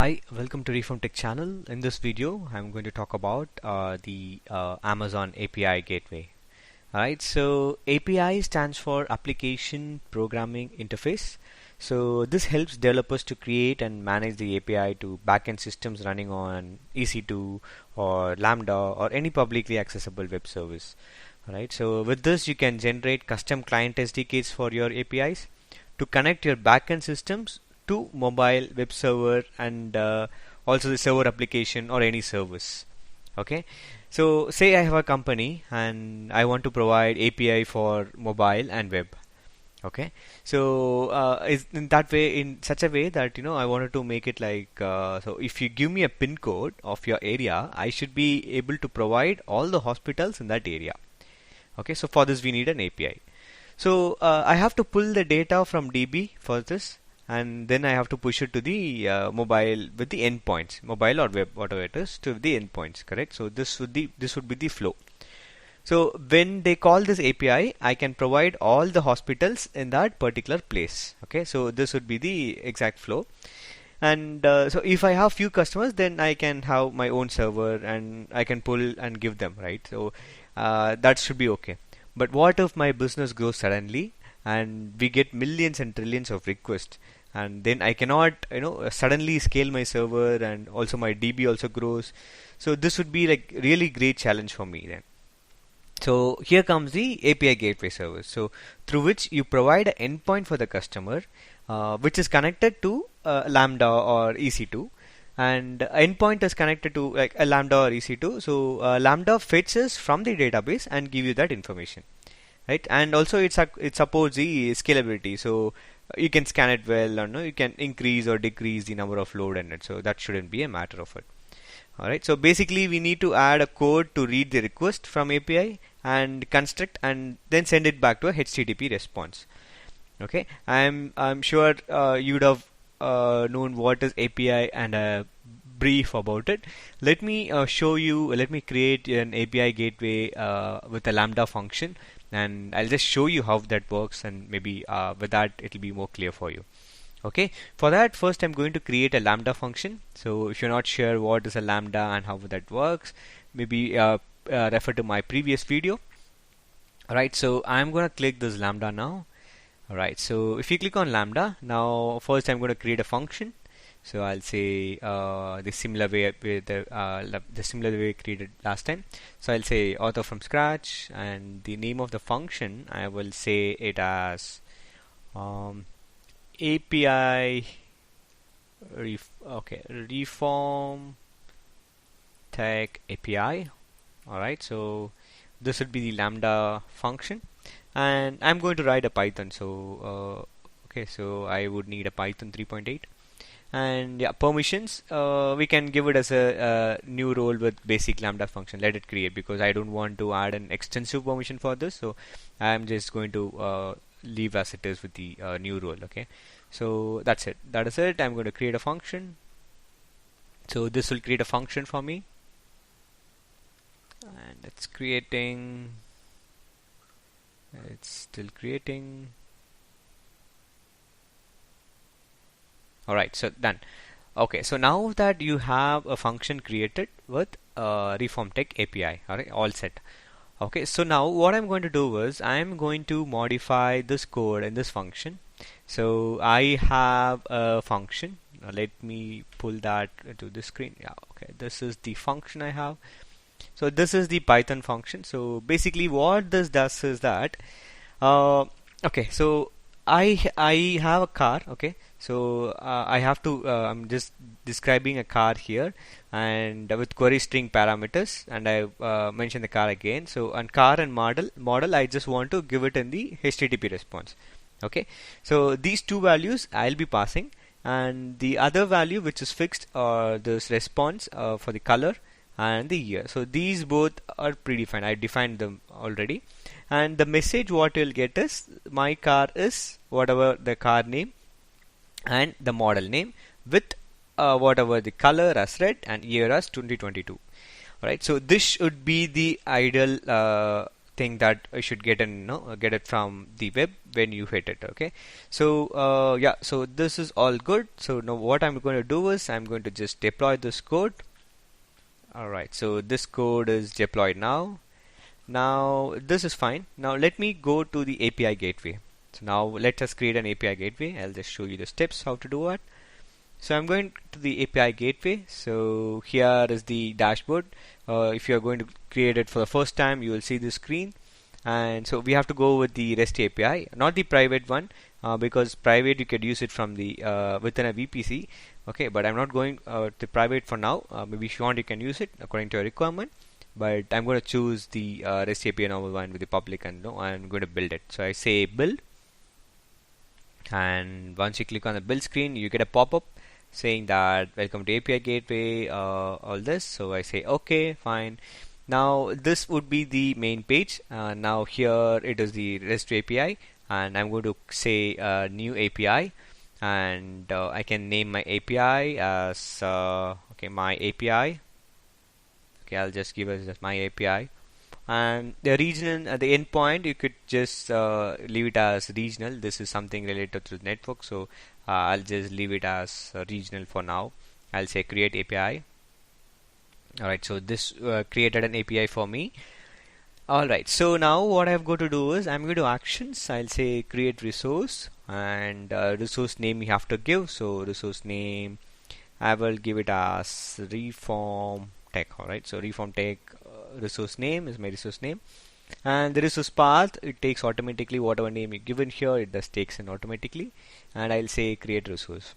Hi, welcome to Reform Tech channel. In this video, I'm going to talk about the Amazon API Gateway. Alright, so API stands for Application Programming Interface. So this helps developers to create and manage the API to backend systems running on EC2 or Lambda or any publicly accessible web service. Alright, so with this you can generate custom client SDKs for your APIs to connect your backend systems to mobile web server and also the server application or any service. Okay, so say I have a company and I want to provide API for mobile and web. Okay, so is in that way, in such a way that I wanted to make it like so if you give me a pin code of your area, I should be able to provide all the hospitals in that area. Okay, so for this we need an API. So I have to pull the data from DB for this, and then I have to push it to the mobile with the endpoints, mobile or web, whatever it is, to the endpoints. Correct. So this would be the flow. So when they call this API, I can provide all the hospitals in that particular place. Okay. So this would be the exact flow. And so if I have few customers, then I can have my own server and I can pull and give them. Right. So that should be okay. But what if my business grows suddenly and we get millions and trillions of requests, and then I cannot suddenly scale my server, and also my DB also grows. So this would be like really great challenge for me then. So here comes the API Gateway service. So through which you provide an endpoint for the customer, which is connected to Lambda or EC2, and endpoint is connected to like a Lambda or EC2. So Lambda fetches from the database and give you that information, right? And also it supports the scalability. So you can scan it well, or no, you can increase or decrease the number of load in it. So that shouldn't be a matter of it. Alright, so basically we need to add a code to read the request from API and construct and then send it back to a HTTP response. Okay, I'm sure you'd have known what is API and a brief about it. Let me show you. Let me create an API gateway with a Lambda function, and I'll just show you how that works, and maybe with that it'll be more clear for you. Okay, for that first I'm going to create a Lambda function. So if you're not sure what is a Lambda and how that works, maybe refer to my previous video. Alright, so I'm going to click this Lambda now. Alright, so if you click on Lambda, now first I'm going to create a function. So I'll say the similar way with the similar way created last time. So I'll say author from scratch, and the name of the function I will say it as API Reform Tech API. Alright, so this would be the Lambda function, and I'm going to write a Python. So okay, so I would need a Python 3.8. And yeah, permissions, we can give it as a new role with basic Lambda function. Let it create, because I don't want to add an extensive permission for this. So I'm just going to leave as it is with the new role. Okay, so that's it. That is it. I'm going to create a function. So this will create a function for me, and it's creating. It's still creating. Alright, so done. Okay, so now that you have a function created with Reform Tech API, alright, all set. Okay, so now what I'm going to do is I'm going to modify this code in this function. So I have a function. Now let me pull that to the screen. Yeah, okay, this is the function I have. So this is the Python function. So basically what this does is that okay, so I have a car. Okay, so I have to I'm just describing a car here, and with query string parameters, and I mentioned the car again. So on car and model I just want to give it in the HTTP response. Okay, so these two values I'll be passing, and the other value which is fixed this response for the color and the year. So these both are predefined. I defined them already, and the message what you'll get is my car is whatever the car name and the model name with whatever the color as red and year as 2022. Alright, so this should be the ideal thing that I should get get it from the web when you hit it. Okay, so yeah, so this is all good. So now what I'm going to do is I'm going to just deploy this code. Alright, so this code is deployed now. Now this is fine. Now let me go to the API gateway. So now let us create an API gateway. I'll just show you the steps how to do it. So I'm going to the API gateway. So here is the dashboard. If you are going to create it for the first time, you will see this screen. And so we have to go with the REST API, not the private one, because private you could use it from the within a VPC. Okay, but I'm not going to private for now. Maybe if you want, you can use it according to your requirement. But I'm going to choose the REST API normal one with the public, and I'm going to build it. So I say build, and once you click on the build screen, you get a pop-up saying that welcome to API Gateway, all this. So I say okay, fine. Now this would be the main page. Now here it is the REST API, and I'm going to say new API, and I can name my API as okay, my API. Okay, I'll just give it as my API. And the regional, the endpoint, you could just leave it as regional. This is something related to the network, so I'll just leave it as regional for now. I'll say create API. Alright, so this created an API for me. Alright, so now what I'm going to do is I'm going to actions. I'll say create resource, and resource name you have to give. So resource name, I will give it as reform tech. Alright, so reform tech resource name is my resource name, and the resource path, it takes automatically whatever name you given here, it just takes in automatically. And I'll say create resource.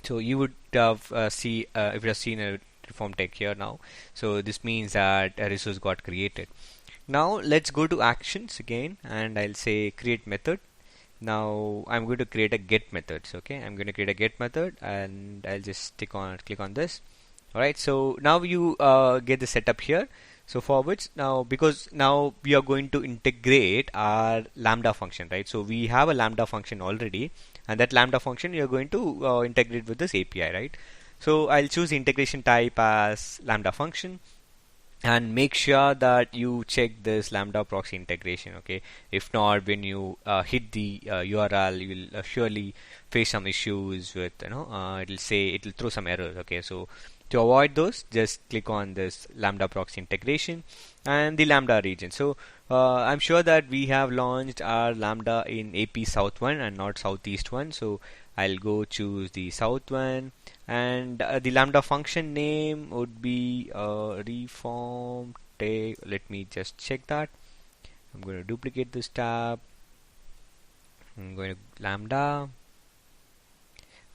So you would have if you have seen a reform tech here now, so this means that a resource got created. Now let's go to actions again, and I'll say create method. Now I'm going to create a get methods. Okay, I'm going to create a get method, and I'll just click on this. Alright, so now you get the setup here. So for which now, because now we are going to integrate our Lambda function, right? So we have a Lambda function already, and that Lambda function you are going to integrate with this API, right? So I'll choose the integration type as Lambda function, and make sure that you check this Lambda proxy integration. Okay, if not, when you hit the URL, you will surely face some issues with it'll throw some errors. Okay, so to avoid those, just click on this Lambda proxy integration and the Lambda region. So I'm sure that we have launched our Lambda in AP South 1 and not Southeast 1. So I'll go choose the South 1, and the Lambda function name would be reform tech. Let me just check that. I'm going to duplicate this tab. I'm going to Lambda.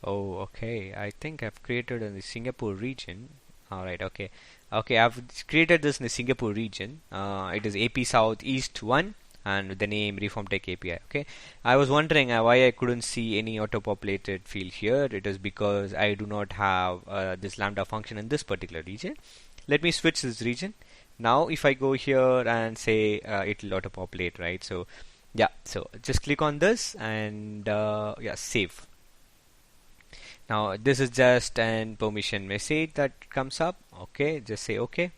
Oh, okay. I think I've created in the Singapore region. Alright, okay. Okay, I've created this in the Singapore region. It is AP Southeast 1 and with the name Reform Tech API. Okay. I was wondering why I couldn't see any auto-populated field here. It is because I do not have this Lambda function in this particular region. Let me switch this region. Now if I go here and say it will auto-populate, right? So yeah, so just click on this and yeah, save. Now this is just an permission message that comes up. Okay, just say okay.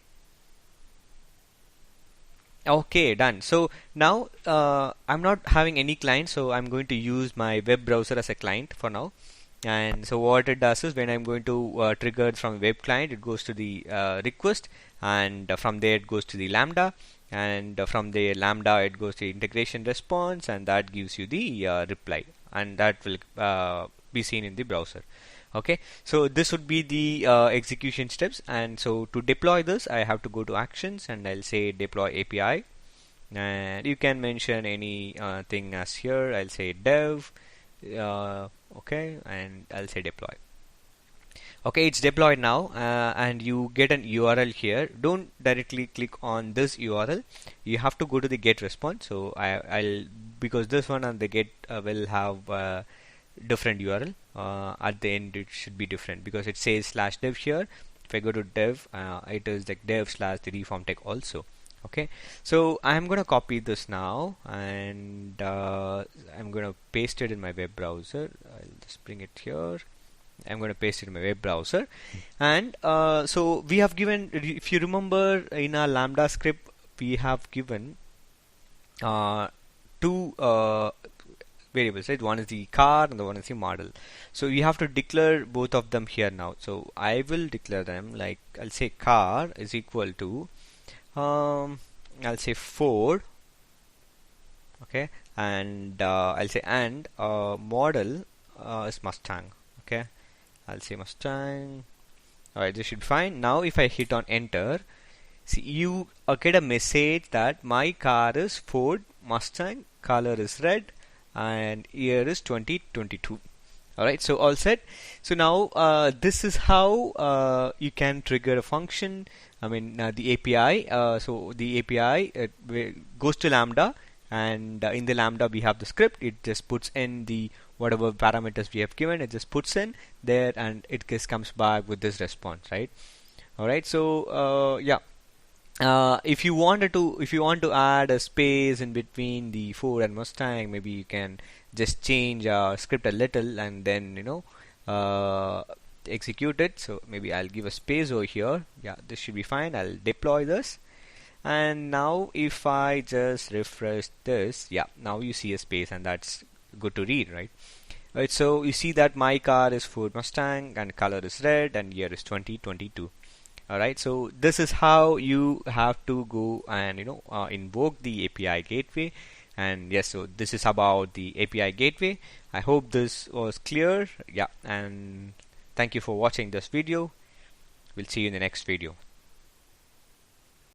Okay, done. So now I'm not having any client, so I'm going to use my web browser as a client for now. And so what it does is when I'm going to trigger it from web client, it goes to the request, and from there it goes to the Lambda, and from the Lambda it goes to integration response, and that gives you the reply, and that will be seen in the browser. Okay, so this would be the execution steps. And so to deploy this, I have to go to actions, and I'll say deploy API, and you can mention any thing as here. I'll say dev, okay, and I'll say deploy. Okay, it's deployed now, and you get an URL here. Don't directly click on this URL. You have to go to the get response. So I'll because this one and the get will have different URL. At the end it should be different because it says /dev here. If I go to dev, it is like dev / the reform tech also. Okay, so I'm gonna copy this now, and I'm gonna paste it in my web browser. I'll just bring it here. I'm going to paste it in my web browser. And so we have given, if you remember in our Lambda script, we have given two variables, right? One is the car and the one is the model. So you have to declare both of them here now. So I will declare them like I'll say car is equal to I'll say Ford, okay, and I'll say and model is Mustang, okay. I'll say Mustang. Alright, this should be fine. Now if I hit on enter, see you get a message that my car is Ford Mustang, color is red, and year is 2022. Alright, so all set. So now this is how you can trigger a function. I mean the API. So the API goes to Lambda, and in the Lambda we have the script. It just puts in the whatever parameters we have given. It just puts in there, and it just comes back with this response, right? Alright, so yeah. If you want to add a space in between the Ford and Mustang, maybe you can just change script a little and then execute it. So maybe I'll give a space over here. Yeah, this should be fine. I'll deploy this, and now if I just refresh this, yeah, now you see a space, and that's good to read, right? Right, so you see that my car is Ford Mustang and color is red and year is 2022. Alright, so this is how you have to go and invoke the API gateway. And yes, so this is about the API gateway. I hope this was clear. Yeah, and thank you for watching this video. We'll see you in the next video.